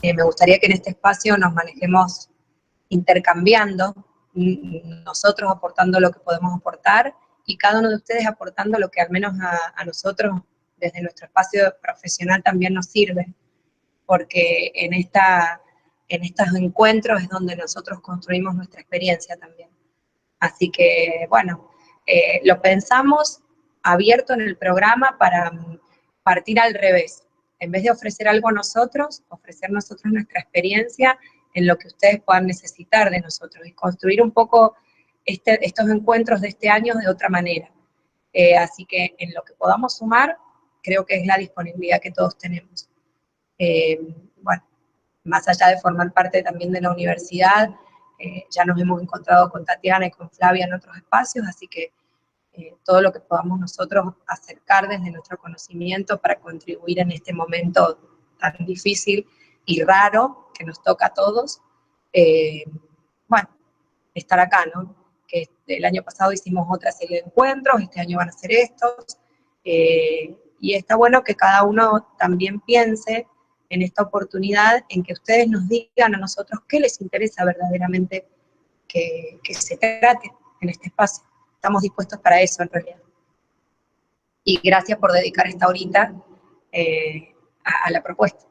Me gustaría que en este espacio nos manejemos intercambiando, nosotros aportando lo que podemos aportar y cada uno de ustedes aportando lo que al menos a nosotros desde nuestro espacio profesional también nos sirve, porque en estos encuentros es donde nosotros construimos nuestra experiencia también. Así que, bueno, lo pensamos abierto en el programa para partir al revés. En vez de ofrecer algo a nosotros, ofrecer nosotros nuestra experiencia en lo que ustedes puedan necesitar de nosotros y construir un poco estos encuentros de este año de otra manera. Así que en lo que podamos sumar, creo que es la disponibilidad que todos tenemos. Bueno, más allá de formar parte también de la universidad, ya nos hemos encontrado con Tatiana y con Flavia en otros espacios, así que todo lo que podamos nosotros acercar desde nuestro conocimiento para contribuir en este momento tan difícil y raro que nos toca a todos, bueno, estar acá, ¿no? Que el año pasado hicimos otra serie de encuentros, este año van a ser estos, y está bueno que cada uno también piense en esta oportunidad en que ustedes nos digan a nosotros qué les interesa verdaderamente que se trate en este espacio. Estamos dispuestos para eso en realidad. Y gracias por dedicar esta horita a la propuesta.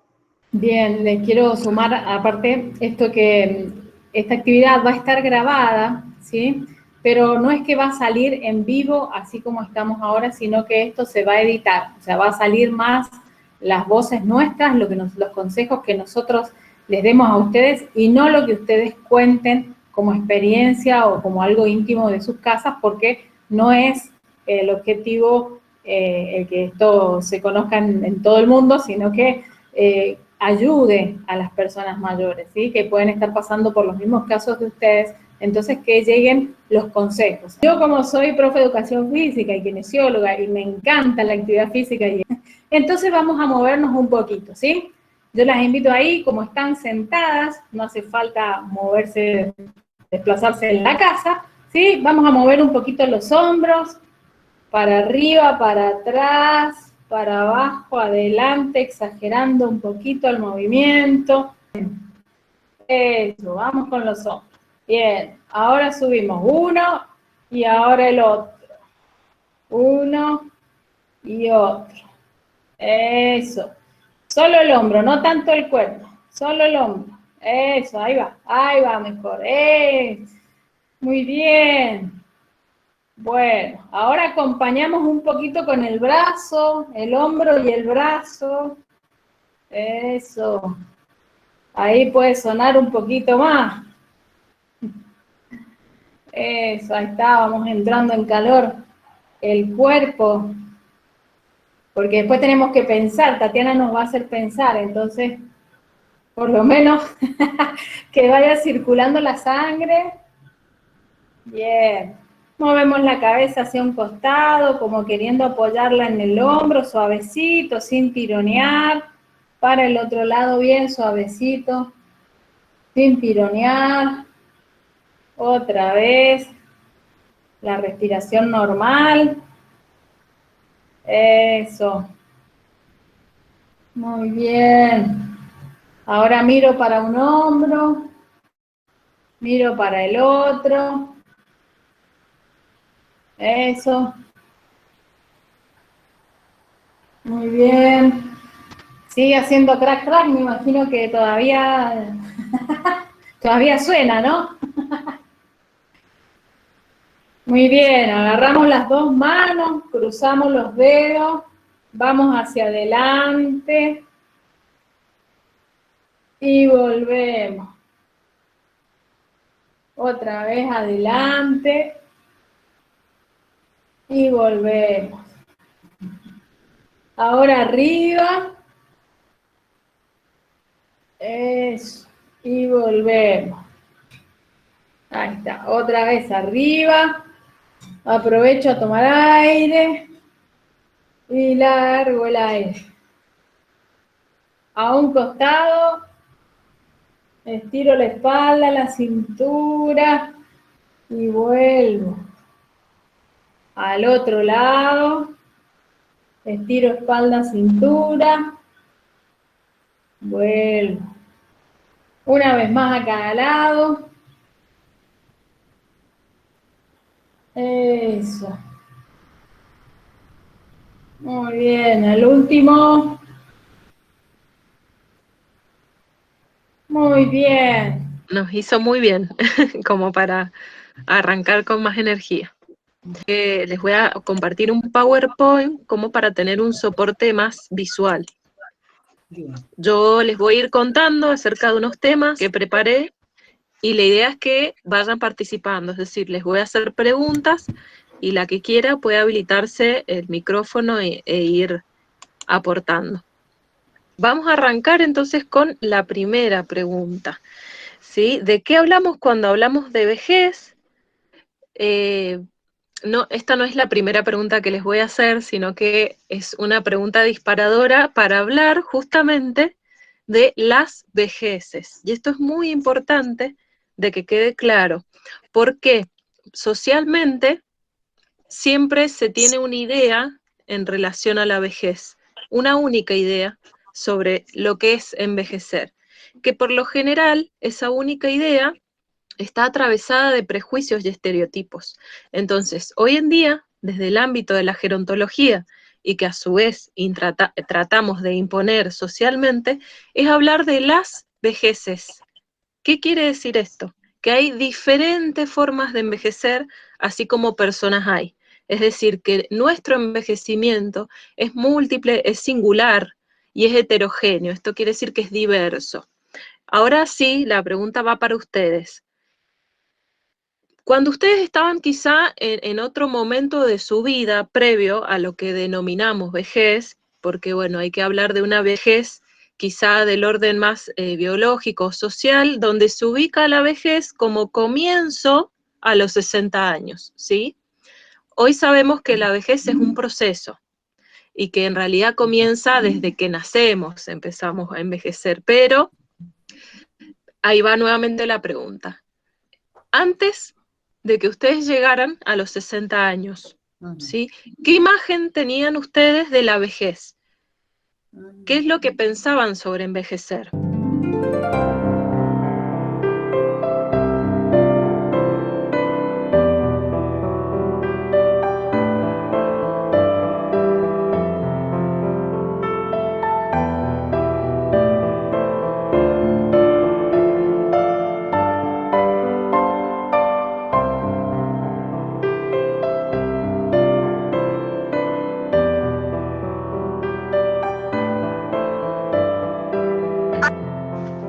Bien, les quiero sumar aparte esto que esta actividad va a estar grabada, ¿sí? Pero no es que va a salir en vivo así como estamos ahora, sino que esto se va a editar, o sea, va a salir más las voces nuestras, los consejos que nosotros les demos a ustedes y no lo que ustedes cuenten como experiencia o como algo íntimo de sus casas, porque no es el objetivo el que esto se conozca en todo el mundo, sino que ayude a las personas mayores, ¿sí? Que pueden estar pasando por los mismos casos de ustedes, entonces que lleguen los consejos. Yo como soy profe de educación física y kinesióloga y me encanta la actividad física, entonces vamos a movernos un poquito, ¿sí? Yo las invito ahí, como están sentadas, no hace falta moverse, desplazarse en la casa, ¿sí? Vamos a mover un poquito los hombros, para arriba, para atrás, para abajo, adelante, exagerando un poquito el movimiento. Eso, vamos con los hombros. Bien, ahora subimos uno y ahora el otro. Uno y otro. Eso. Solo el hombro, no tanto el cuerpo. Solo el hombro. Eso, ahí va mejor. Muy bien. Bueno, ahora acompañamos un poquito con el brazo, el hombro y el brazo. Eso. Ahí puede sonar un poquito más. Eso, ahí está, vamos entrando en calor. El cuerpo. Porque después tenemos que pensar, Tatiana nos va a hacer pensar, entonces, por lo menos, que vaya circulando la sangre. Bien. Movemos la cabeza hacia un costado, como queriendo apoyarla en el hombro, suavecito, sin tironear. Para el otro lado bien suavecito, sin tironear. Otra vez. La respiración normal. Eso. Muy bien. Ahora miro para un hombro. Miro para el otro. Eso. Muy bien. Sigue haciendo crack crack, me imagino que todavía, todavía suena, ¿no? Muy bien, agarramos las dos manos, cruzamos los dedos, vamos hacia adelante y volvemos. Otra vez adelante y volvemos. Ahora arriba. Eso. Y volvemos. Ahí está. Otra vez arriba. Aprovecho a tomar aire. Y largo el aire. A un costado. Estiro la espalda, la cintura. Y vuelvo. Al otro lado. Estiro espalda, cintura. Vuelvo. Una vez más a cada lado. Eso. Muy bien, el último. Muy bien. Nos hizo muy bien, como para arrancar con más energía. Les voy a compartir un PowerPoint como para tener un soporte más visual. Yo les voy a ir contando acerca de unos temas que preparé y la idea es que vayan participando, es decir, les voy a hacer preguntas y la que quiera puede habilitarse el micrófono e ir aportando. Vamos a arrancar entonces con la primera pregunta, ¿sí? ¿De qué hablamos cuando hablamos de vejez? No, esta no es la primera pregunta que les voy a hacer, sino que es una pregunta disparadora para hablar justamente de las vejeces. Y esto es muy importante de que quede claro, porque socialmente siempre se tiene una idea en relación a la vejez, una única idea sobre lo que es envejecer, que por lo general esa única idea está atravesada de prejuicios y estereotipos. Entonces, hoy en día, desde el ámbito de la gerontología, y que a su vez tratamos de imponer socialmente, es hablar de las vejeces. ¿Qué quiere decir esto? Que hay diferentes formas de envejecer, así como personas hay. Es decir, que nuestro envejecimiento es múltiple, es singular y es heterogéneo. Esto quiere decir que es diverso. Ahora sí, la pregunta va para ustedes. Cuando ustedes estaban quizá en otro momento de su vida previo a lo que denominamos vejez, porque bueno, hay que hablar de una vejez quizá del orden más biológico, social, donde se ubica la vejez como comienzo a los 60 años, ¿sí? Hoy sabemos que la vejez es un proceso y que en realidad comienza desde que nacemos, empezamos a envejecer, pero ahí va nuevamente la pregunta. Antes de que ustedes llegaran a los 60 años, ¿sí? ¿Qué imagen tenían ustedes de la vejez? ¿Qué es lo que pensaban sobre envejecer?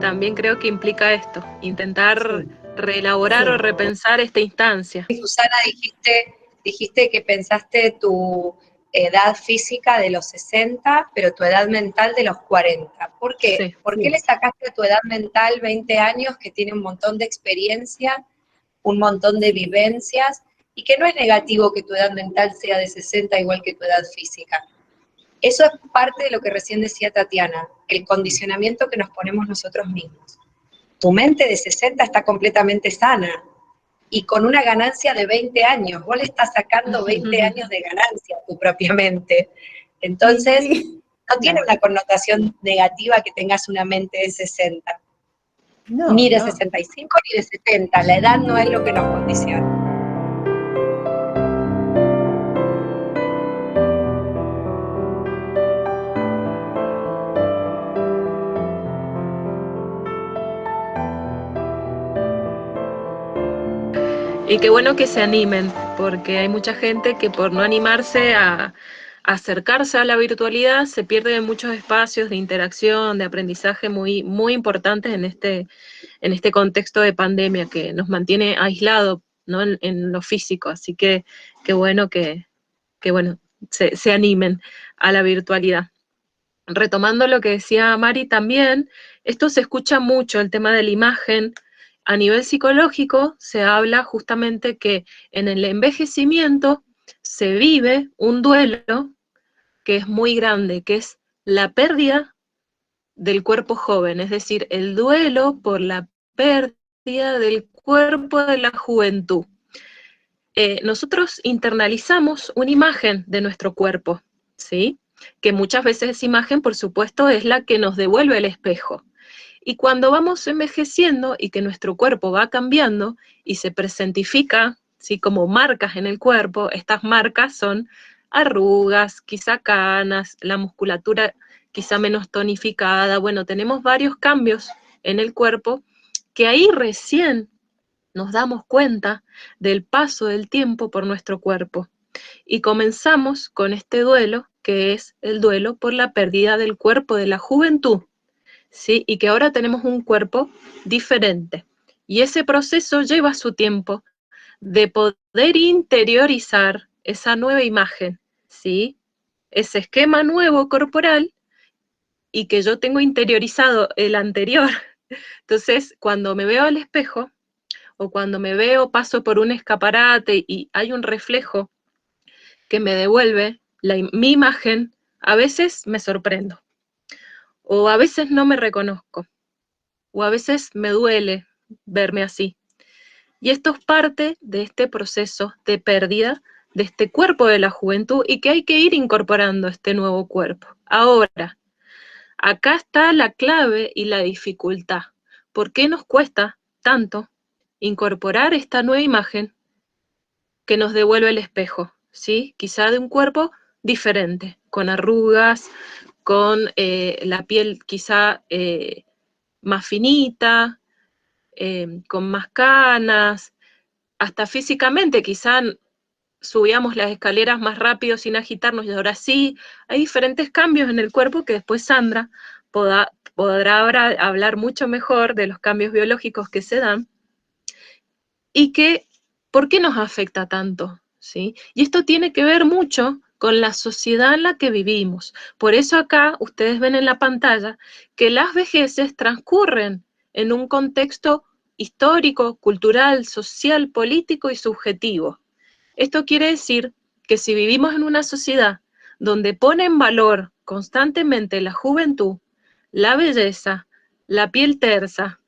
También creo que implica esto, intentar reelaborar o repensar esta instancia. Susana, dijiste que pensaste tu edad física de los 60, pero tu edad mental de los 40. ¿Por qué? Sí. ¿Por qué le sacaste a tu edad mental 20 años que tiene un montón de experiencia, un montón de vivencias, y que no es negativo que tu edad mental sea de 60 igual que tu edad física? Eso es parte de lo que recién decía Tatiana, el condicionamiento que nos ponemos nosotros mismos. Tu mente de 60 está completamente sana y con una ganancia de 20 años. Vos le estás sacando 20 años de ganancia a tu propia mente. Entonces, no tiene una connotación negativa que tengas una mente de 60. Ni de 65 ni de 70. La edad no es lo que nos condiciona. Y qué bueno que se animen, porque hay mucha gente que por no animarse a acercarse a la virtualidad se pierde de muchos espacios de interacción, de aprendizaje muy, muy importantes en este contexto de pandemia que nos mantiene aislados, ¿no? en lo físico. Así que qué bueno que bueno, se animen a la virtualidad. Retomando lo que decía Mari también, esto se escucha mucho, el tema de la imagen. A nivel psicológico se habla justamente que en el envejecimiento se vive un duelo que es muy grande, que es la pérdida del cuerpo joven, es decir, el duelo por la pérdida del cuerpo de la juventud. Nosotros internalizamos una imagen de nuestro cuerpo, ¿sí? Que muchas veces esa imagen, por supuesto, es la que nos devuelve el espejo. Y cuando vamos envejeciendo y que nuestro cuerpo va cambiando y se presentifica, ¿sí?, como marcas en el cuerpo, estas marcas son arrugas, quizá canas, la musculatura quizá menos tonificada. Bueno, tenemos varios cambios en el cuerpo que ahí recién nos damos cuenta del paso del tiempo por nuestro cuerpo. Y comenzamos con este duelo, que es el duelo por la pérdida del cuerpo de la juventud, ¿sí? Y que ahora tenemos un cuerpo diferente. Y ese proceso lleva su tiempo de poder interiorizar esa nueva imagen, ¿sí? Ese esquema nuevo corporal y que yo tengo interiorizado el anterior. Entonces, cuando me veo al espejo o cuando me veo, paso por un escaparate y hay un reflejo que me devuelve mi imagen, a veces me sorprendo, o a veces no me reconozco, o a veces me duele verme así. Y esto es parte de este proceso de pérdida de este cuerpo de la juventud y que hay que ir incorporando este nuevo cuerpo. Ahora, acá está la clave y la dificultad. ¿Por qué nos cuesta tanto incorporar esta nueva imagen que nos devuelve el espejo? ¿Sí? Quizá de un cuerpo diferente, con arrugas, con la piel quizá más finita, con más canas, hasta físicamente, quizá subíamos las escaleras más rápido sin agitarnos y ahora sí. Hay diferentes cambios en el cuerpo que después Sandra podrá hablar mucho mejor de los cambios biológicos que se dan y que, ¿por qué nos afecta tanto? ¿Sí? Y esto tiene que ver mucho con la sociedad en la que vivimos. Por eso acá ustedes ven en la pantalla que las vejeces transcurren en un contexto histórico, cultural, social, político y subjetivo. Esto quiere decir que si vivimos en una sociedad donde pone en valor constantemente la juventud, la belleza, la piel tersa,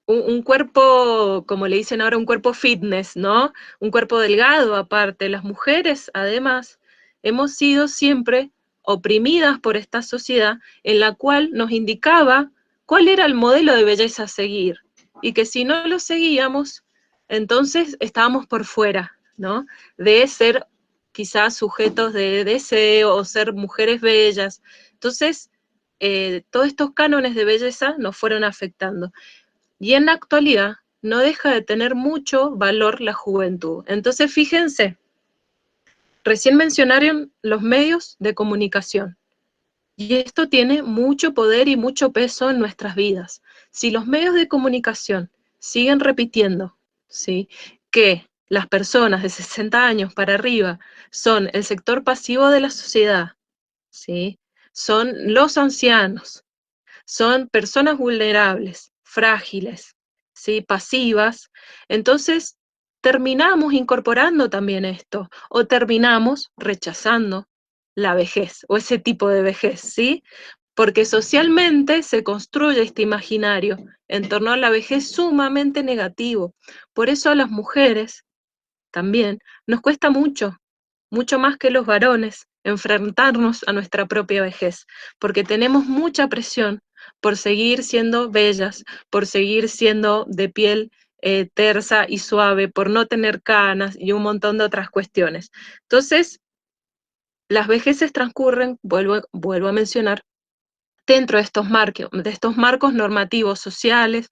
un cuerpo, como le dicen ahora, un cuerpo fitness, ¿no? Un cuerpo delgado aparte. Las mujeres, además, hemos sido siempre oprimidas por esta sociedad en la cual nos indicaba cuál era el modelo de belleza a seguir y que si no lo seguíamos, entonces estábamos por fuera, ¿no? De ser quizás sujetos de deseo o ser mujeres bellas. Entonces, todos estos cánones de belleza nos fueron afectando. Y en la actualidad no deja de tener mucho valor la juventud. Entonces, fíjense, recién mencionaron los medios de comunicación. Y esto tiene mucho poder y mucho peso en nuestras vidas. Si los medios de comunicación siguen repitiendo, ¿sí?, que las personas de 60 años para arriba son el sector pasivo de la sociedad, ¿sí?, son los ancianos, son personas vulnerables, frágiles, ¿sí?, pasivas, entonces terminamos incorporando también esto, o terminamos rechazando la vejez, o ese tipo de vejez, ¿sí? Porque socialmente se construye este imaginario en torno a la vejez sumamente negativo. Por eso a las mujeres también nos cuesta mucho, mucho más que los varones, enfrentarnos a nuestra propia vejez, porque tenemos mucha presión por seguir siendo bellas, por seguir siendo de piel tersa y suave, por no tener canas y un montón de otras cuestiones. Entonces, las vejeces transcurren, vuelvo a mencionar, dentro de estos marcos normativos sociales,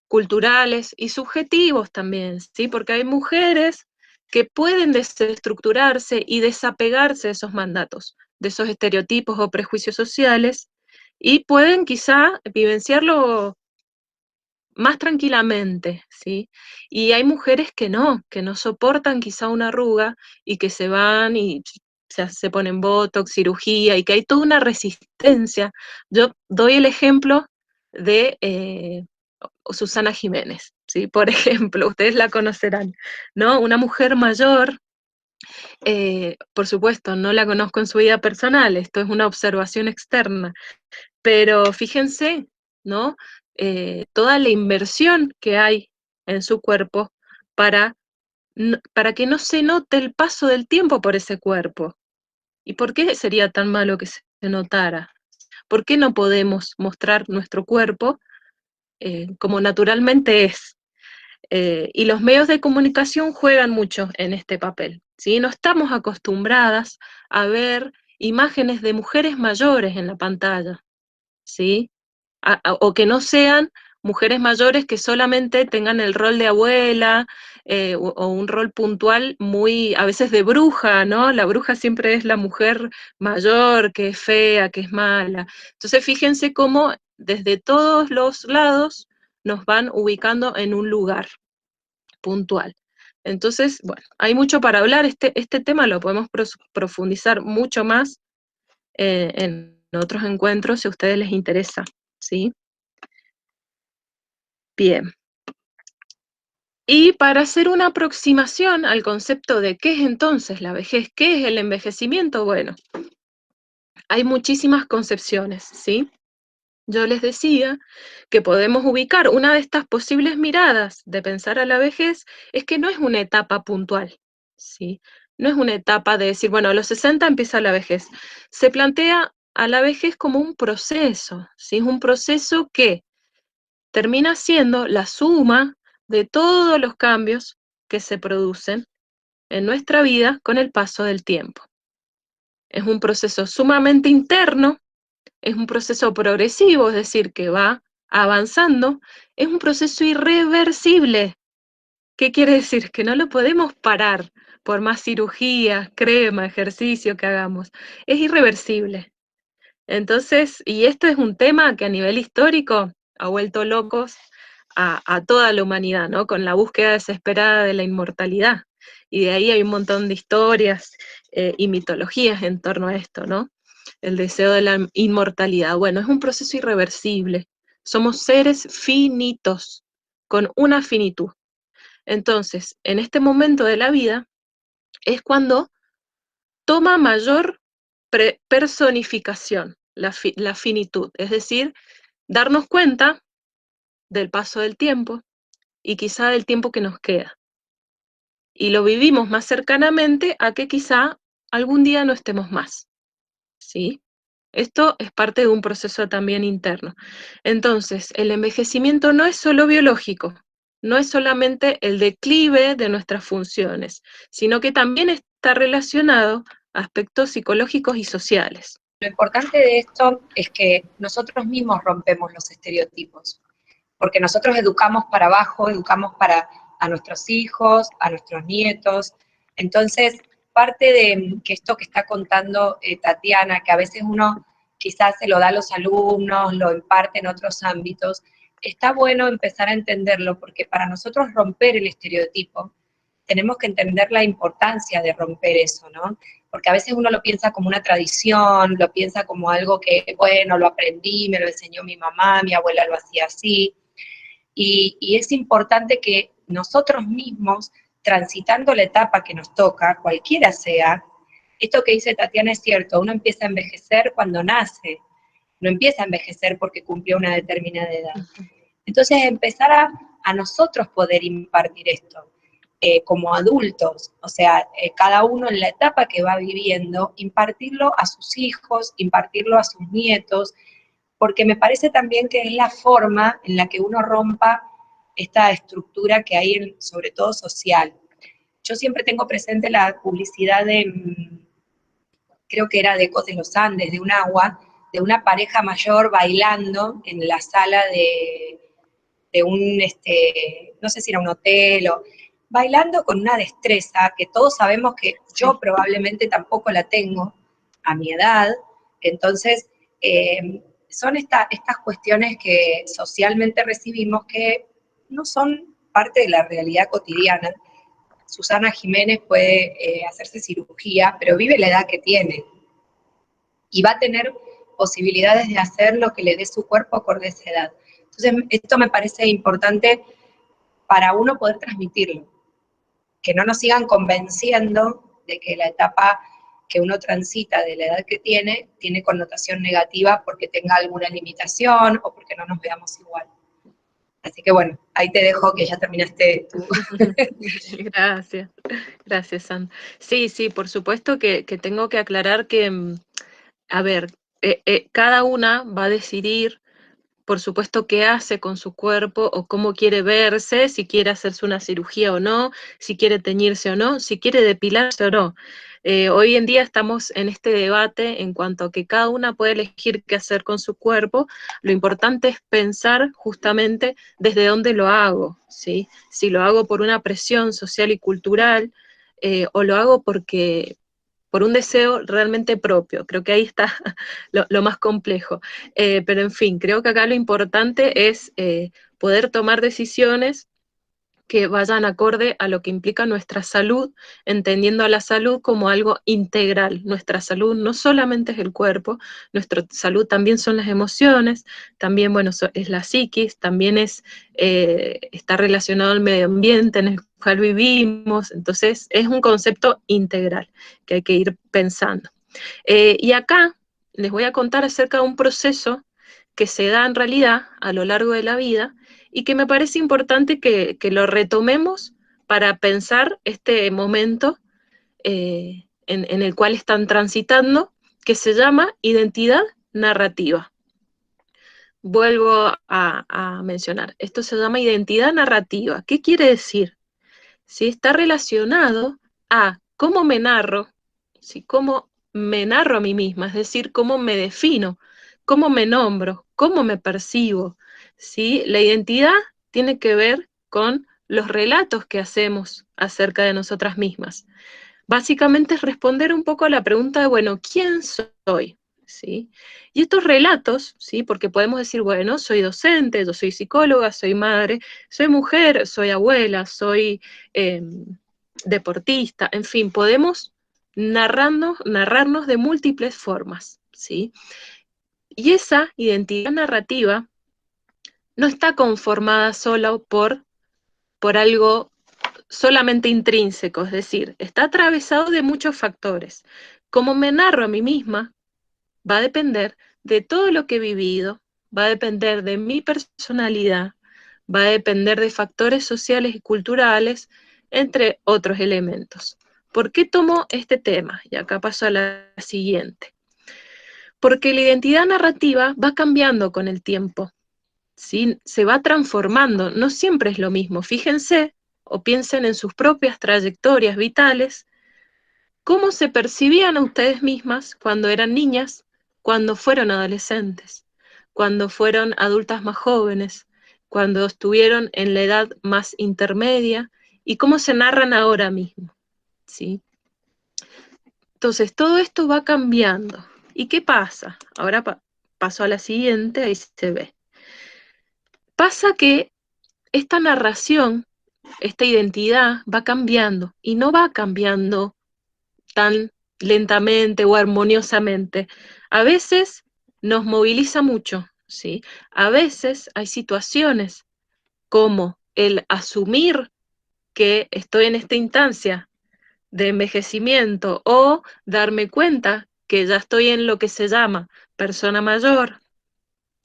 culturales y subjetivos también, ¿sí? Porque hay mujeres que pueden desestructurarse y desapegarse de esos mandatos, de esos estereotipos o prejuicios sociales, y pueden quizá vivenciarlo más tranquilamente, ¿sí? Y hay mujeres que no soportan quizá una arruga y que se van y se ponen botox, cirugía, y que hay toda una resistencia. Yo doy el ejemplo de Susana Jiménez, ¿sí? Por ejemplo, ustedes la conocerán, ¿no? Una mujer mayor, por supuesto, no la conozco en su vida personal, esto es una observación externa, pero fíjense, ¿no? Toda la inversión que hay en su cuerpo para, para que no se note el paso del tiempo por ese cuerpo. ¿Y por qué sería tan malo que se notara? ¿Por qué no podemos mostrar nuestro cuerpo como naturalmente es? Y los medios de comunicación juegan mucho en este papel, ¿sí? No estamos acostumbradas a ver imágenes de mujeres mayores en la pantalla, ¿sí? O que no sean mujeres mayores que solamente tengan el rol de abuela, o un rol puntual muy, a veces de bruja, ¿no? La bruja siempre es la mujer mayor, que es fea, que es mala. Entonces fíjense cómo desde todos los lados nos van ubicando en un lugar puntual. Entonces, bueno, hay mucho para hablar, este tema lo podemos profundizar mucho más en otros encuentros si a ustedes les interesa, ¿sí? Bien. Y para hacer una aproximación al concepto de qué es entonces la vejez, qué es el envejecimiento, bueno, hay muchísimas concepciones, ¿sí? Yo les decía que podemos ubicar una de estas posibles miradas de pensar a la vejez, es que no es una etapa puntual, ¿sí? No es una etapa de decir, bueno, a los 60 empieza la vejez. Se plantea a la vejez como un proceso, ¿sí? Es un proceso que termina siendo la suma de todos los cambios que se producen en nuestra vida con el paso del tiempo. Es un proceso sumamente interno, es un proceso progresivo, es decir, que va avanzando, es un proceso irreversible. ¿Qué quiere decir? Que no lo podemos parar por más cirugías, crema, ejercicio que hagamos. Es irreversible. Entonces, y esto es un tema que a nivel histórico ha vuelto locos a toda la humanidad, ¿no? Con la búsqueda desesperada de la inmortalidad. Y de ahí hay un montón de historias y mitologías en torno a esto, ¿no? El deseo de la inmortalidad. Bueno, es un proceso irreversible. Somos seres finitos, con una finitud. Entonces, en este momento de la vida es cuando toma mayor personificación la finitud, es decir, darnos cuenta del paso del tiempo y quizá del tiempo que nos queda. Y lo vivimos más cercanamente a que quizá algún día no estemos más, ¿sí? Esto es parte de un proceso también interno. Entonces, el envejecimiento no es solo biológico, no es solamente el declive de nuestras funciones, sino que también está relacionado a aspectos psicológicos y sociales. Lo importante de esto es que nosotros mismos rompemos los estereotipos, porque nosotros educamos para abajo, educamos para a nuestros hijos, a nuestros nietos. Entonces, parte de que esto que está contando Tatiana, que a veces uno quizás se lo da a los alumnos, lo imparte en otros ámbitos, está bueno empezar a entenderlo, porque para nosotros romper el estereotipo, tenemos que entender la importancia de romper eso, ¿no? Porque a veces uno lo piensa como una tradición, lo piensa como algo que, bueno, lo aprendí, me lo enseñó mi mamá, mi abuela lo hacía así, y es importante que nosotros mismos, transitando la etapa que nos toca, cualquiera sea, esto que dice Tatiana es cierto, uno empieza a envejecer cuando nace, no empieza a envejecer porque cumplió una determinada edad. Entonces, empezar a nosotros poder impartir esto como adultos, o sea, cada uno en la etapa que va viviendo, impartirlo a sus hijos, impartirlo a sus nietos, porque me parece también que es la forma en la que uno rompa esta estructura que hay, sobre todo social. Yo siempre tengo presente la publicidad de, creo que era de Ecos de los Andes, de un agua, de una pareja mayor bailando en la sala de un, no sé si era un hotel, o bailando con una destreza que todos sabemos que yo probablemente tampoco la tengo a mi edad. Entonces, son estas cuestiones que socialmente recibimos que no son parte de la realidad cotidiana. Susana Jiménez puede hacerse cirugía, pero vive la edad que tiene. Y va a tener posibilidades de hacer lo que le dé su cuerpo acorde a esa edad. Entonces, esto me parece importante para uno poder transmitirlo. Que no nos sigan convenciendo de que la etapa que uno transita de la edad que tiene connotación negativa porque tenga alguna limitación o porque no nos veamos igual. Así que bueno, ahí te dejo que ya terminaste tu... Gracias, gracias, Sandra. Sí, sí, por supuesto que tengo que aclarar que, a ver, cada una va a decidir, por supuesto, qué hace con su cuerpo o cómo quiere verse, si quiere hacerse una cirugía o no, si quiere teñirse o no, si quiere depilarse o no. Hoy en día estamos en este debate en cuanto a que cada una puede elegir qué hacer con su cuerpo. Lo importante es pensar justamente desde dónde lo hago, ¿sí? Si lo hago por una presión social y cultural, o lo hago por un deseo realmente propio. Creo que ahí está lo más complejo. Pero en fin, creo que acá lo importante es poder tomar decisiones que vayan acorde a lo que implica nuestra salud, entendiendo a la salud como algo integral. Nuestra salud no solamente es el cuerpo, nuestra salud también son las emociones, también, bueno, es la psiquis, también está relacionado al medio ambiente en el cual vivimos. Entonces es un concepto integral que hay que ir pensando. Y acá les voy a contar acerca de un proceso que se da en realidad a lo largo de la vida y que me parece importante que lo retomemos para pensar este momento en el cual están transitando, que se llama identidad narrativa. Vuelvo a mencionar, esto se llama identidad narrativa. ¿Qué quiere decir? ¿Sí? Está relacionado a cómo me narro, ¿sí? Cómo me narro a mí misma, es decir, cómo me defino, cómo me nombro, cómo me percibo, ¿sí? La identidad tiene que ver con los relatos que hacemos acerca de nosotras mismas. Básicamente es responder un poco a la pregunta de, bueno, ¿quién soy? ¿Sí? Y estos relatos, ¿sí? Porque podemos decir, bueno, soy docente, yo soy psicóloga, soy madre, soy mujer, soy abuela, soy deportista, en fin, podemos narrarnos de múltiples formas, ¿sí? Y esa identidad narrativa no está conformada solo por algo solamente intrínseco, es decir, está atravesado de muchos factores. Como me narro a mí misma, va a depender de todo lo que he vivido, va a depender de mi personalidad, va a depender de factores sociales y culturales, entre otros elementos. ¿Por qué tomo este tema? Y acá paso a la siguiente. Porque la identidad narrativa va cambiando con el tiempo, ¿sí? Se va transformando, no siempre es lo mismo. Fíjense o piensen en sus propias trayectorias vitales, cómo se percibían a ustedes mismas cuando eran niñas, cuando fueron adolescentes, cuando fueron adultas más jóvenes, cuando estuvieron en la edad más intermedia y cómo se narran ahora mismo, ¿sí? Entonces, todo esto va cambiando. ¿Y qué pasa? Ahora paso a la siguiente, ahí se ve. Pasa que esta narración, esta identidad va cambiando y no va cambiando tan lentamente o armoniosamente. A veces nos moviliza mucho, ¿sí? A veces hay situaciones como el asumir que estoy en esta instancia de envejecimiento o darme cuenta que ya estoy en lo que se llama persona mayor,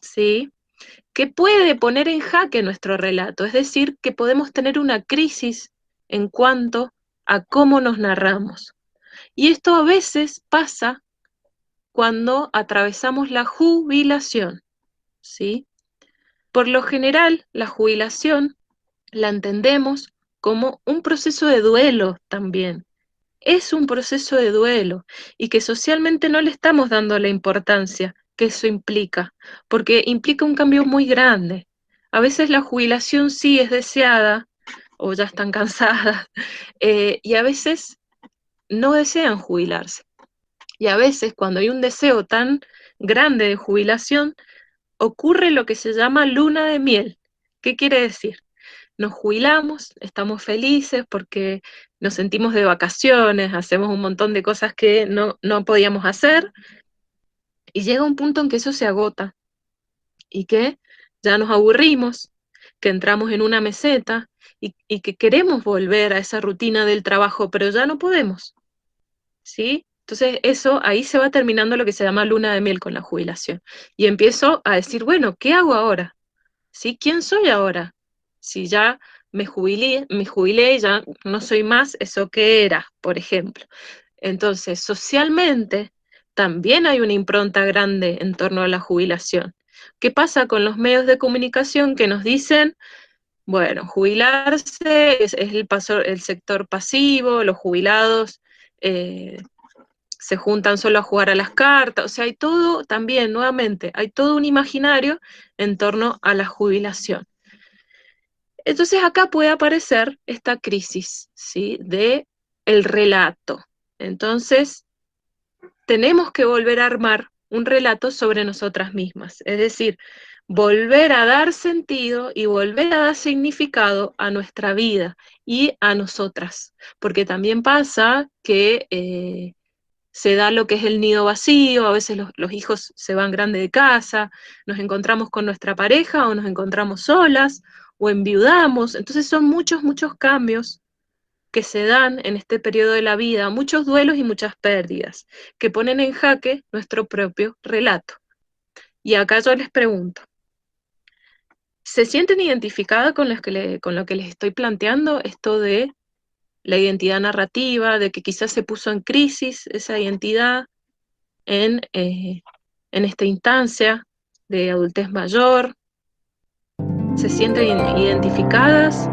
¿sí? Que puede poner en jaque nuestro relato, es decir, que podemos tener una crisis en cuanto a cómo nos narramos. Y esto a veces pasa cuando atravesamos la jubilación, ¿sí? Por lo general, la jubilación la entendemos como un proceso de duelo también. Es un proceso de duelo y que socialmente no le estamos dando la importancia que eso implica, porque implica un cambio muy grande. A veces la jubilación sí es deseada o ya están cansadas y a veces no desean jubilarse. Y a veces cuando hay un deseo tan grande de jubilación, ocurre lo que se llama luna de miel. ¿Qué quiere decir? Nos jubilamos, estamos felices porque nos sentimos de vacaciones, hacemos un montón de cosas que no podíamos hacer, y llega un punto en que eso se agota y que ya nos aburrimos, que entramos en una meseta y que queremos volver a esa rutina del trabajo, pero ya no podemos, ¿sí? Entonces eso, ahí se va terminando lo que se llama luna de miel con la jubilación. Y empiezo a decir, bueno, ¿qué hago ahora? ¿Sí? ¿Quién soy ahora? Si ya me jubilé y ya no soy más eso que era, por ejemplo. Entonces, socialmente, también hay una impronta grande en torno a la jubilación. ¿Qué pasa con los medios de comunicación que nos dicen, bueno, jubilarse es el sector pasivo, los jubilados se juntan solo a jugar a las cartas? O sea, hay todo también, nuevamente, hay todo un imaginario en torno a la jubilación. Entonces acá puede aparecer esta crisis, ¿sí?, de el relato. Entonces, tenemos que volver a armar un relato sobre nosotras mismas, es decir, volver a dar sentido y volver a dar significado a nuestra vida y a nosotras, porque también pasa que se da lo que es el nido vacío, a veces los hijos se van grandes de casa, nos encontramos con nuestra pareja o nos encontramos solas o enviudamos, entonces son muchos, muchos cambios que se dan en este periodo de la vida, muchos duelos y muchas pérdidas, que ponen en jaque nuestro propio relato. Y acá yo les pregunto, ¿se sienten identificadas con lo que les estoy planteando? Esto de la identidad narrativa, de que quizás se puso en crisis esa identidad en esta instancia de adultez mayor. ¿Se sienten identificadas?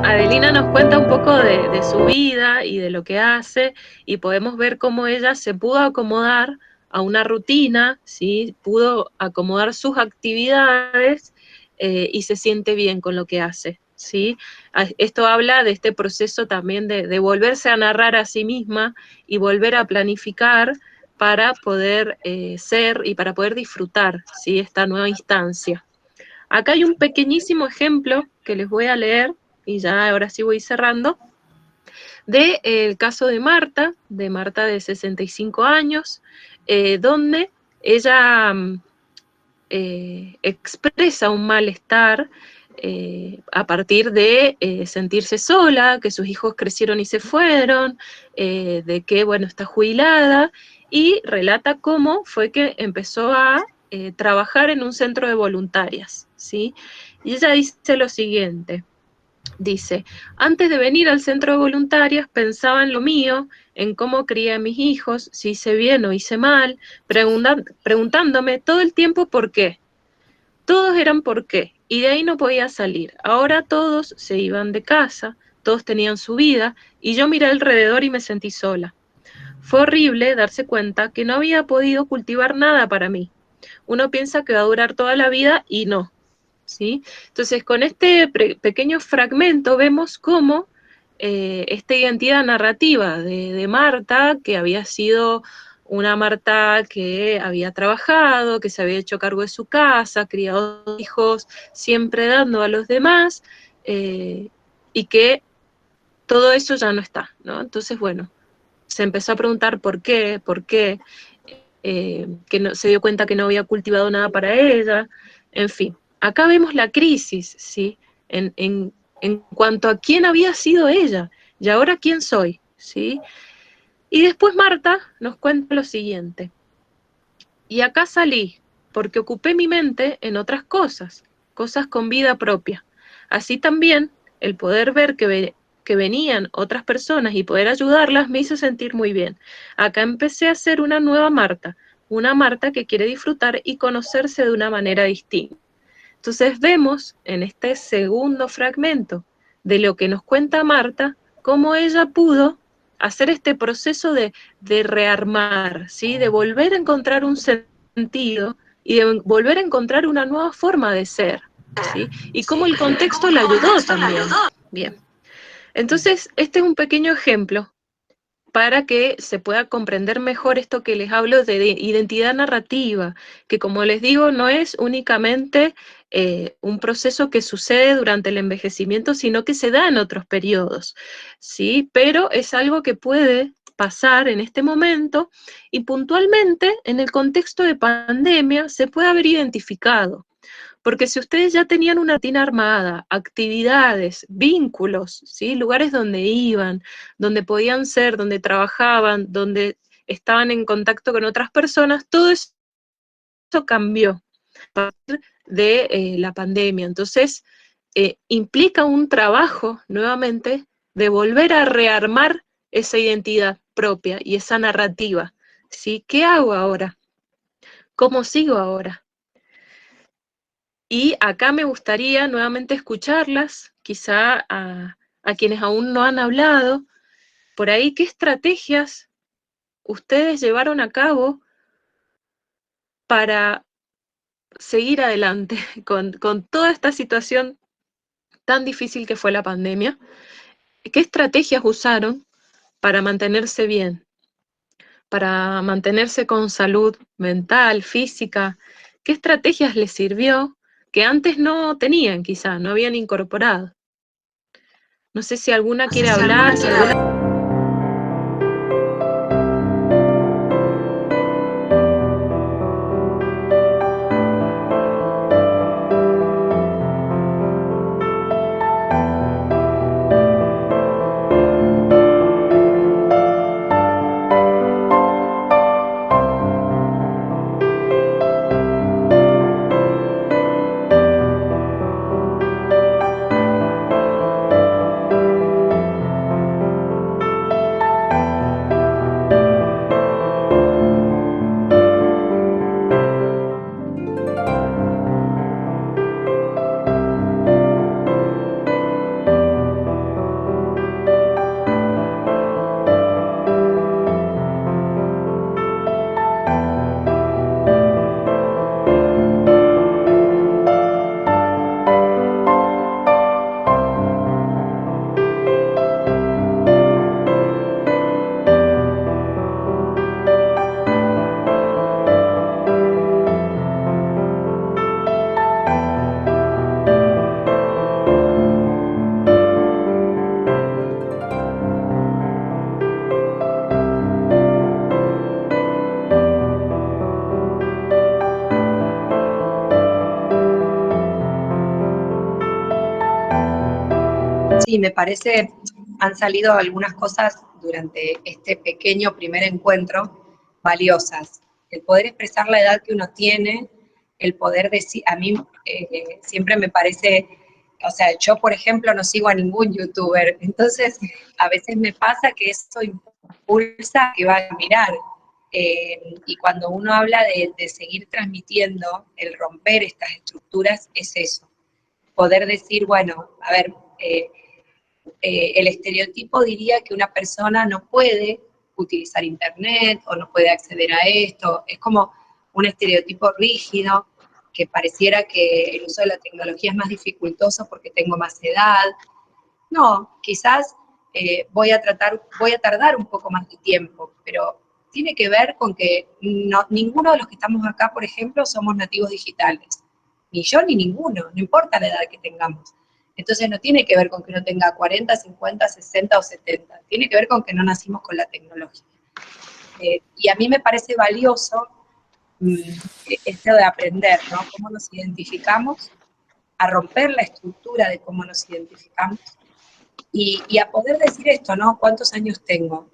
Adelina nos cuenta un poco de su vida y de lo que hace, y podemos ver cómo ella se pudo acomodar a una rutina, ¿sí?, pudo acomodar sus actividades y se siente bien con lo que hace, ¿sí? Esto habla de este proceso también de volverse a narrar a sí misma y volver a planificar para poder ser y para poder disfrutar, ¿sí?, esta nueva instancia. Acá hay un pequeñísimo ejemplo que les voy a leer, y ya ahora sí voy cerrando, del caso de Marta de 65 años, donde ella expresa un malestar a partir de sentirse sola, que sus hijos crecieron y se fueron, de que, bueno, está jubilada, y relata cómo fue que empezó a trabajar en un centro de voluntarias, ¿sí? Y ella dice lo siguiente. Dice, antes de venir al centro de voluntarias pensaba en lo mío, en cómo crié a mis hijos, si hice bien o hice mal, preguntándome todo el tiempo por qué. Todos eran por qué, y de ahí no podía salir. Ahora todos se iban de casa, todos tenían su vida, y yo miré alrededor y me sentí sola. Fue horrible darse cuenta que no había podido cultivar nada para mí. Uno piensa que va a durar toda la vida y no. ¿Sí? Entonces, con este pequeño fragmento vemos cómo esta identidad narrativa de Marta, que había sido una Marta que había trabajado, que se había hecho cargo de su casa, criado hijos, siempre dando a los demás, y que todo eso ya no está, ¿no? Entonces, bueno, se empezó a preguntar por qué, que no, se dio cuenta que no había cultivado nada para ella, en fin. Acá vemos la crisis, ¿sí? En cuanto a quién había sido ella y ahora quién soy, ¿sí? Y después Marta nos cuenta lo siguiente. Y acá salí porque ocupé mi mente en otras cosas, cosas con vida propia. Así también el poder ver que venían otras personas y poder ayudarlas me hizo sentir muy bien. Acá empecé a ser una nueva Marta, una Marta que quiere disfrutar y conocerse de una manera distinta. Entonces vemos en este segundo fragmento de lo que nos cuenta Marta, cómo ella pudo hacer este proceso de rearmar, ¿sí? De volver a encontrar un sentido y de volver a encontrar una nueva forma de ser, ¿sí? Y cómo el contexto la ayudó también. Bien. Entonces, este es un pequeño ejemplo para que se pueda comprender mejor esto que les hablo de identidad narrativa, que como les digo, no es únicamente un proceso que sucede durante el envejecimiento, sino que se da en otros periodos, ¿sí? Pero es algo que puede pasar en este momento, y puntualmente en el contexto de pandemia se puede haber identificado. Porque si ustedes ya tenían una rutina armada, actividades, vínculos, ¿sí? Lugares donde iban, donde podían ser, donde trabajaban, donde estaban en contacto con otras personas, todo eso cambió a partir de la pandemia. Entonces, implica un trabajo, nuevamente, de volver a rearmar esa identidad propia y esa narrativa, ¿sí? ¿Qué hago ahora? ¿Cómo sigo ahora? Y acá me gustaría nuevamente escucharlas, quizá a quienes aún no han hablado, por ahí, ¿qué estrategias ustedes llevaron a cabo para seguir adelante con toda esta situación tan difícil que fue la pandemia? ¿Qué estrategias usaron para mantenerse bien, para mantenerse con salud mental, física? ¿Qué estrategias les sirvió que antes no tenían, quizá, no habían incorporado? No sé si alguna quiere hablar, si alguna... Sí, me parece, han salido algunas cosas durante este pequeño primer encuentro valiosas. El poder expresar la edad que uno tiene, el poder decir, a mí siempre me parece, o sea, yo por ejemplo no sigo a ningún youtuber, entonces a veces me pasa que eso impulsa que va a mirar. Y cuando uno habla de seguir transmitiendo, el romper estas estructuras es eso, poder decir, bueno, a ver, el estereotipo diría que una persona no puede utilizar internet o no puede acceder a esto, es como un estereotipo rígido que pareciera que el uso de la tecnología es más dificultoso porque tengo más edad. No, quizás voy a tardar un poco más de tiempo, pero tiene que ver con que ninguno de los que estamos acá, por ejemplo, somos nativos digitales. Ni yo ni ninguno, no importa la edad que tengamos. Entonces no tiene que ver con que uno tenga 40, 50, 60 o 70. Tiene que ver con que no nacimos con la tecnología. Y a mí me parece valioso esto de aprender, ¿no? Cómo nos identificamos, a romper la estructura de cómo nos identificamos y a poder decir esto, ¿no? ¿Cuántos años tengo?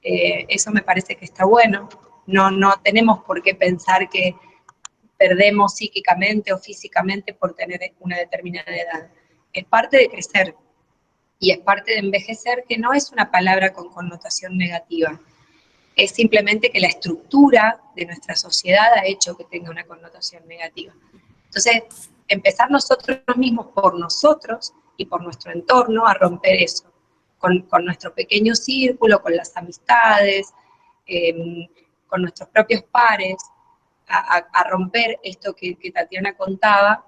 Eso me parece que está bueno. No tenemos por qué pensar que perdemos psíquicamente o físicamente por tener una determinada edad. Es parte de crecer y es parte de envejecer, que no es una palabra con connotación negativa. Es simplemente que la estructura de nuestra sociedad ha hecho que tenga una connotación negativa. Entonces, empezar nosotros mismos por nosotros y por nuestro entorno a romper eso, con nuestro pequeño círculo, con las amistades, con nuestros propios pares, a romper esto que Tatiana contaba,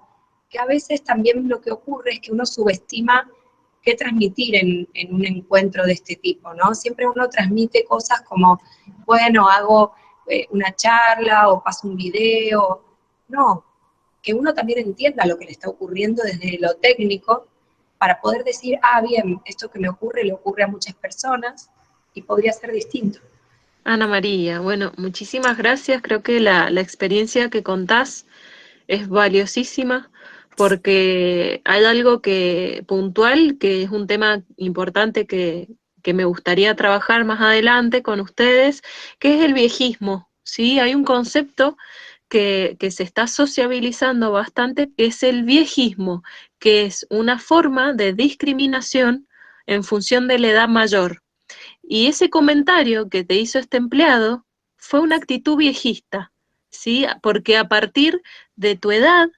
que a veces también lo que ocurre es que uno subestima qué transmitir en un encuentro de este tipo, ¿no? Siempre uno transmite cosas como, bueno, hago una charla o paso un video. No, que uno también entienda lo que le está ocurriendo desde lo técnico para poder decir, ah, bien, esto que me ocurre le ocurre a muchas personas, y podría ser distinto. Ana María, bueno, muchísimas gracias. Creo que la experiencia que contás es valiosísima porque hay algo puntual, que es un tema importante que me gustaría trabajar más adelante con ustedes, que es el viejismo, ¿sí? Hay un concepto que se está sociabilizando bastante, que es el viejismo, que es una forma de discriminación en función de la edad mayor. Y ese comentario que te hizo este empleado fue una actitud viejista, ¿sí? Porque a partir de tu edad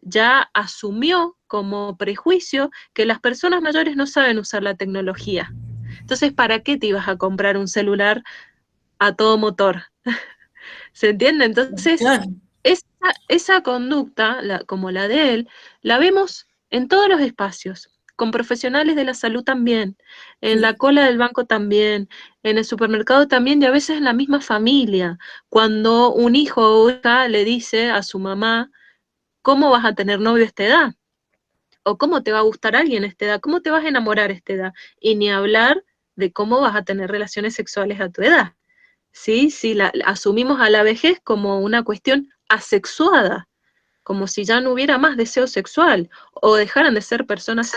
ya asumió como prejuicio que las personas mayores no saben usar la tecnología. Entonces, ¿para qué te ibas a comprar un celular a todo motor? ¿Se entiende? Entonces, Claro. esa conducta, como la de él, la vemos en todos los espacios, con profesionales de la salud también, en la cola del banco también, en el supermercado también, y a veces en la misma familia, cuando un hijo o hija le dice a su mamá, ¿cómo vas a tener novio a esta edad? ¿O cómo te va a gustar alguien a esta edad? ¿Cómo te vas a enamorar a esta edad? Y ni hablar de cómo vas a tener relaciones sexuales a tu edad. ¿Sí? Si asumimos a la vejez como una cuestión asexuada, como si ya no hubiera más deseo sexual o dejaran de ser personas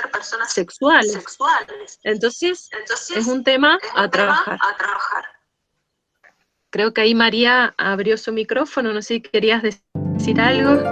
sexuales. Entonces, es un tema a trabajar. Creo que ahí María abrió su micrófono, no sé si querías decir algo.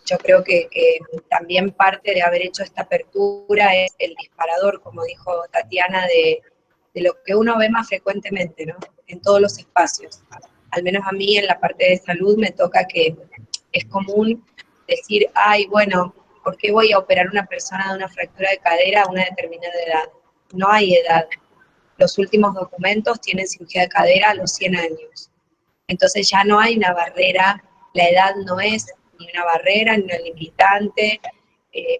Yo creo que también parte de haber hecho esta apertura es el disparador, como dijo Tatiana, de lo que uno ve más frecuentemente, ¿no? En todos los espacios. Al menos a mí en la parte de salud me toca que es común decir, ay, bueno, ¿por qué voy a operar a una persona de una fractura de cadera a una determinada edad? No hay edad. Los últimos documentos tienen cirugía de cadera a los 100 años. Entonces ya no hay una barrera, la edad no es ni una barrera, ni una limitante,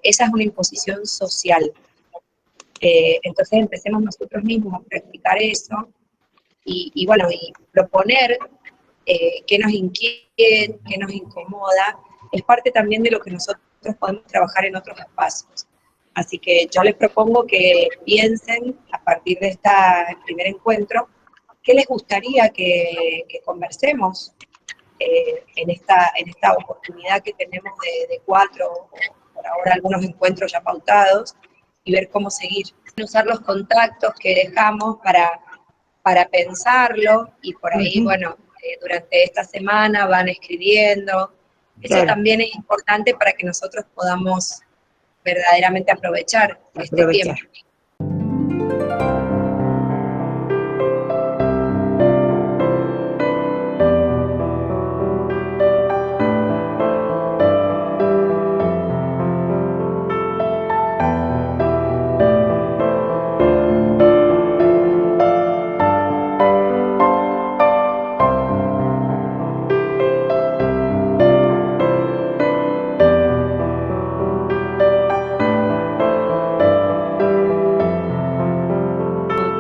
esa es una imposición social. Entonces empecemos nosotros mismos a practicar eso y bueno, y proponer qué nos inquieta, qué nos incomoda, es parte también de lo que nosotros podemos trabajar en otros espacios. Así que yo les propongo que piensen a partir de este primer encuentro, qué les gustaría que conversemos en esta oportunidad que tenemos de 4, por ahora algunos encuentros ya pautados, y ver cómo seguir. Usar los contactos que dejamos para pensarlo, y por ahí, bueno, durante esta semana van escribiendo. Eso también es importante para que nosotros podamos verdaderamente aprovechar este tiempo.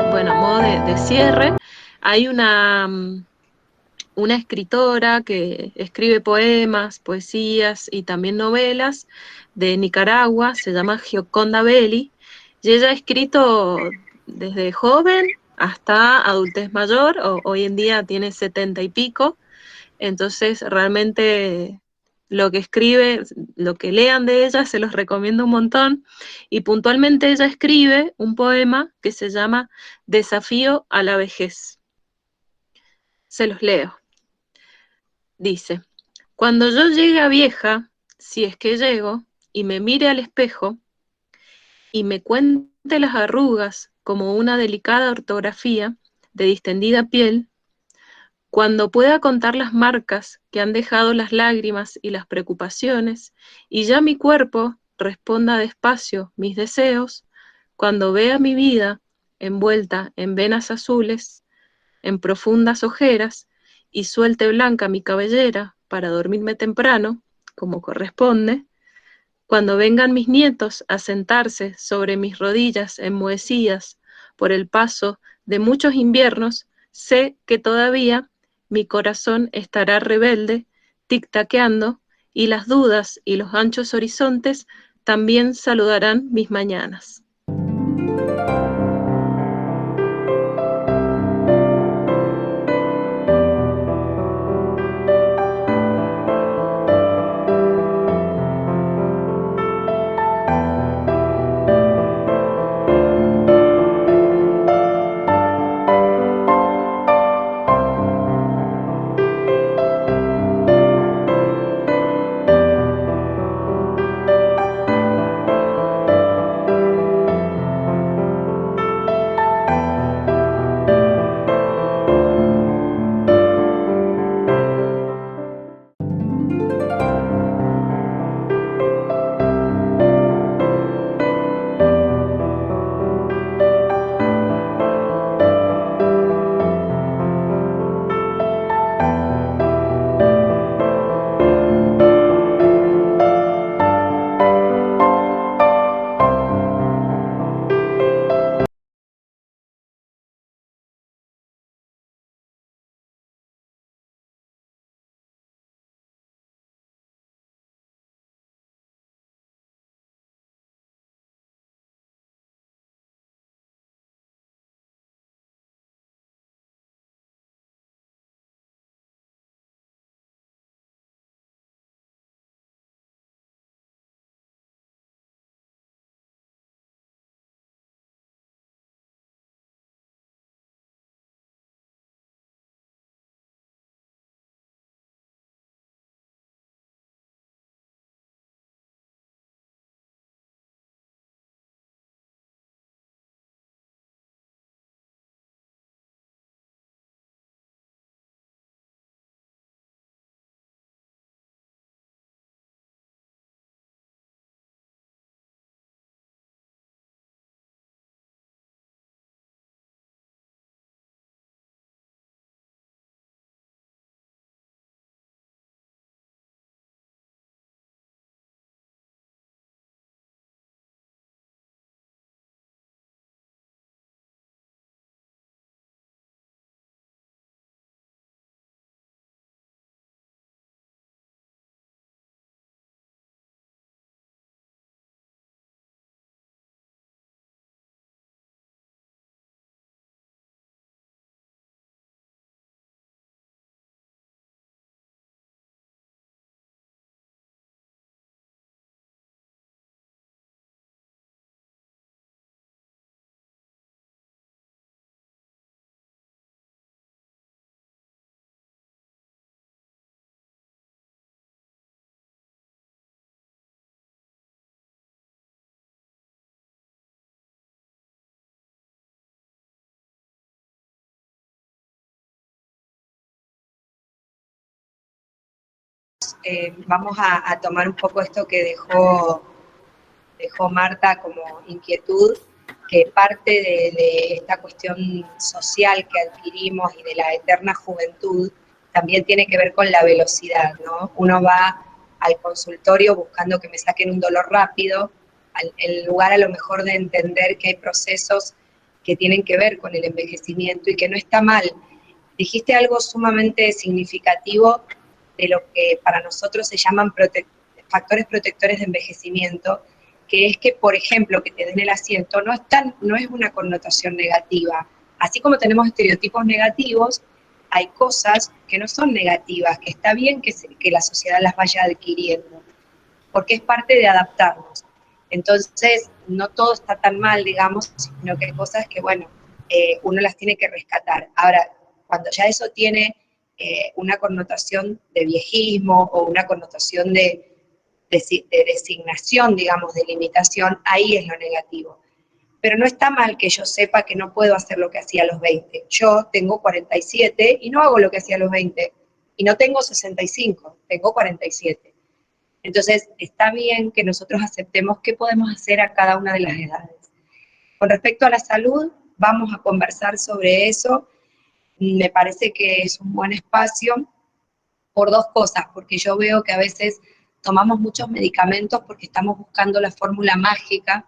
Bueno, a modo de cierre, hay una escritora que escribe poemas, poesías y también novelas de Nicaragua, se llama Gioconda Belli, y ella ha escrito desde joven hasta adultez mayor, hoy en día tiene 70 y pico, entonces realmente lo que escribe, lo que lean de ella, se los recomiendo un montón, y puntualmente ella escribe un poema que se llama Desafío a la vejez. Se los leo. Dice: cuando yo llegue a vieja, si es que llego, y me mire al espejo, y me cuente las arrugas como una delicada ortografía de distendida piel, cuando pueda contar las marcas que han dejado las lágrimas y las preocupaciones, y ya mi cuerpo responda despacio mis deseos, cuando vea mi vida envuelta en venas azules, en profundas ojeras, y suelte blanca mi cabellera para dormirme temprano, como corresponde, cuando vengan mis nietos a sentarse sobre mis rodillas enmohecidas por el paso de muchos inviernos, sé que todavía mi corazón estará rebelde, tic-taqueando, y las dudas y los anchos horizontes también saludarán mis mañanas. Vamos a tomar un poco esto que dejó Marta como inquietud, que parte de esta cuestión social que adquirimos y de la eterna juventud también tiene que ver con la velocidad, ¿no? Uno va al consultorio buscando que me saquen un dolor rápido, en lugar a lo mejor de entender que hay procesos que tienen que ver con el envejecimiento y que no está mal. Dijiste algo sumamente significativo de lo que para nosotros se llaman factores protectores de envejecimiento, que es que, por ejemplo, que te den el asiento no es una connotación negativa. Así como tenemos estereotipos negativos, hay cosas que no son negativas, que está bien que la sociedad las vaya adquiriendo, porque es parte de adaptarnos. Entonces, no todo está tan mal, digamos, sino que hay cosas que, bueno, uno las tiene que rescatar. Ahora, cuando ya eso tiene una connotación de viejismo o una connotación de designación, digamos, de limitación, ahí es lo negativo. Pero no está mal que yo sepa que no puedo hacer lo que hacía a los 20. Yo tengo 47 y no hago lo que hacía a los 20. Y no tengo 65, tengo 47. Entonces, está bien que nosotros aceptemos qué podemos hacer a cada una de las edades. Con respecto a la salud, vamos a conversar sobre eso. Me parece que es un buen espacio por dos cosas, porque yo veo que a veces tomamos muchos medicamentos porque estamos buscando la fórmula mágica,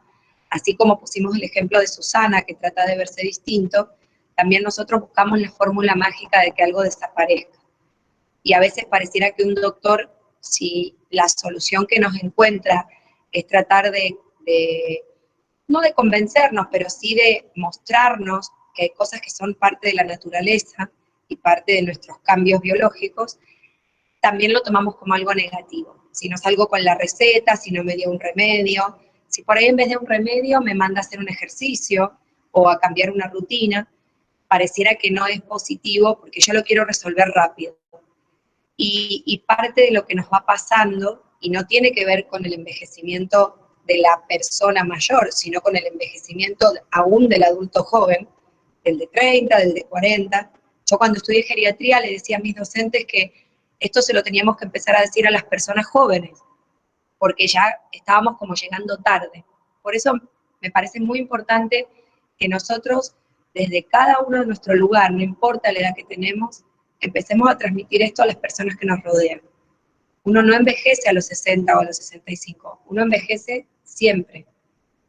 así como pusimos el ejemplo de Susana, que trata de verse distinto, también nosotros buscamos la fórmula mágica de que algo desaparezca. Y a veces pareciera que un doctor, si la solución que nos encuentra es tratar no de convencernos, pero sí de mostrarnos que hay cosas que son parte de la naturaleza y parte de nuestros cambios biológicos, también lo tomamos como algo negativo. Si no salgo con la receta, si no me dio un remedio, si por ahí en vez de un remedio me manda a hacer un ejercicio o a cambiar una rutina, pareciera que no es positivo porque yo lo quiero resolver rápido. Y parte de lo que nos va pasando, y no tiene que ver con el envejecimiento de la persona mayor, sino con el envejecimiento aún del adulto joven, del de 30, del de 40. Yo cuando estudié geriatría le decía a mis docentes que esto se lo teníamos que empezar a decir a las personas jóvenes, porque ya estábamos como llegando tarde. Por eso me parece muy importante que nosotros, desde cada uno de nuestro lugar, no importa la edad que tenemos, empecemos a transmitir esto a las personas que nos rodean. Uno no envejece a los 60 o a los 65, uno envejece siempre,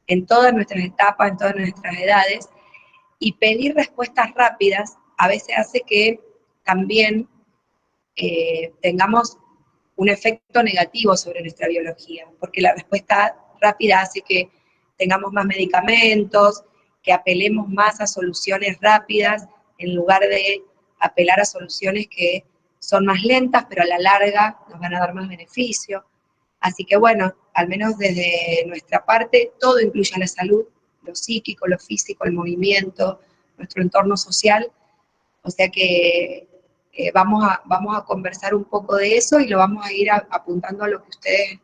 en todas nuestras etapas, en todas nuestras edades, y pedir respuestas rápidas a veces hace que también tengamos un efecto negativo sobre nuestra biología, porque la respuesta rápida hace que tengamos más medicamentos, que apelemos más a soluciones rápidas, en lugar de apelar a soluciones que son más lentas, pero a la larga nos van a dar más beneficio. Así que bueno, al menos desde nuestra parte, todo incluye la salud, lo psíquico, lo físico, el movimiento, nuestro entorno social. O sea que vamos a conversar un poco de eso y lo vamos a ir apuntando a lo que ustedes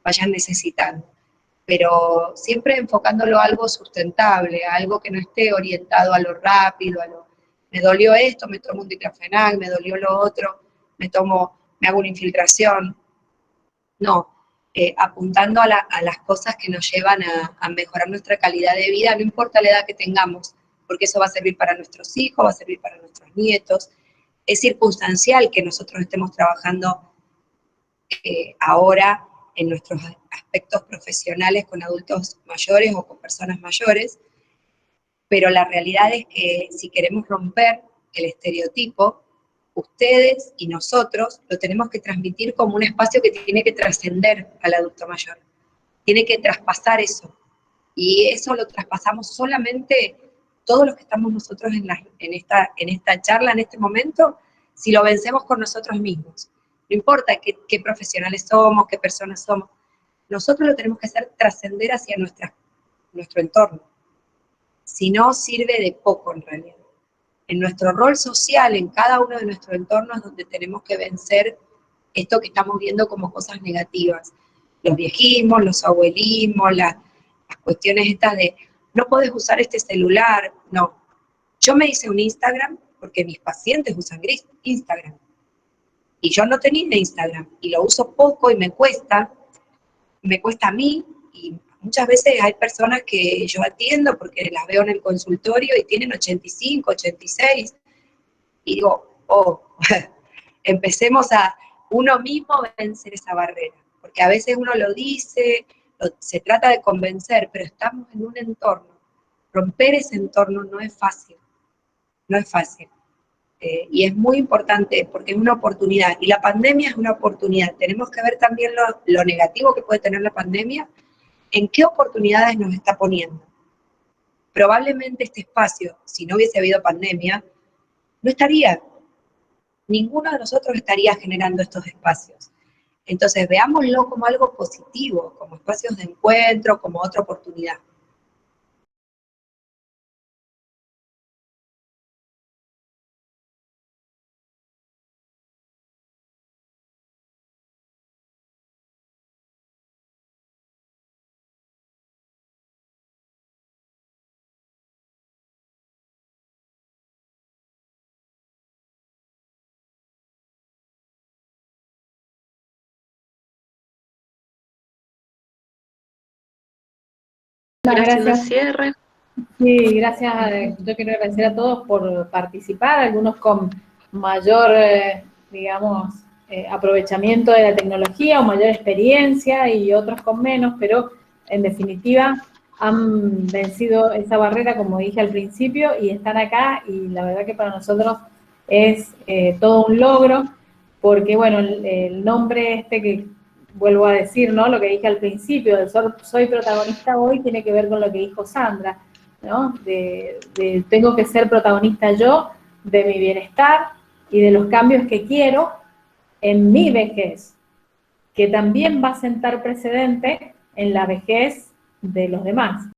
vayan necesitando. Pero siempre enfocándolo a algo sustentable, a algo que no esté orientado a lo rápido, me dolió esto, me tomo un diclofenac, me dolió lo otro, me hago una infiltración. No, apuntando a las cosas que nos llevan a mejorar nuestra calidad de vida, no importa la edad que tengamos, porque eso va a servir para nuestros hijos, va a servir para nuestros nietos. Es circunstancial que nosotros estemos trabajando ahora en nuestros aspectos profesionales con adultos mayores o con personas mayores, pero la realidad es que si queremos romper el estereotipo, ustedes y nosotros lo tenemos que transmitir como un espacio que tiene que trascender al adulto mayor, tiene que traspasar eso, y eso lo traspasamos solamente todos los que estamos nosotros en esta charla, en este momento, si lo vencemos con nosotros mismos. No importa qué profesionales somos, qué personas somos, nosotros lo tenemos que hacer trascender hacia nuestro entorno. Si no, sirve de poco en realidad. En nuestro rol social, en cada uno de nuestros entornos, donde tenemos que vencer esto que estamos viendo como cosas negativas. Los viejismos, los abuelismos, las cuestiones estas de no podés usar este celular. No. Yo me hice un Instagram porque mis pacientes usan Instagram. Y yo no tenía Instagram y lo uso poco y me cuesta a mí, y muchas veces hay personas que yo atiendo porque las veo en el consultorio y tienen 85, 86, y digo, empecemos a uno mismo vencer esa barrera, porque a veces uno lo dice, se trata de convencer, pero estamos en un entorno, romper ese entorno no es fácil, no es fácil. Y es muy importante porque es una oportunidad, y la pandemia es una oportunidad. Tenemos que ver también lo negativo que puede tener la pandemia, en qué oportunidades nos está poniendo. Probablemente este espacio, si no hubiese habido pandemia, no estaría, ninguno de nosotros estaría generando estos espacios. Entonces, veámoslo como algo positivo, como espacios de encuentro, como otra oportunidad. Gracias. Gracias. Cierre. Sí, gracias. Yo quiero agradecer a todos por participar, algunos con mayor, digamos, aprovechamiento de la tecnología o mayor experiencia y otros con menos, pero en definitiva han vencido esa barrera, como dije al principio, y están acá, y la verdad que para nosotros es todo un logro, porque bueno, el nombre este que vuelvo a decir, ¿no? Lo que dije al principio, de soy protagonista hoy, tiene que ver con lo que dijo Sandra, ¿no? Tengo que ser protagonista yo de mi bienestar y de los cambios que quiero en mi vejez, que también va a sentar precedente en la vejez de los demás.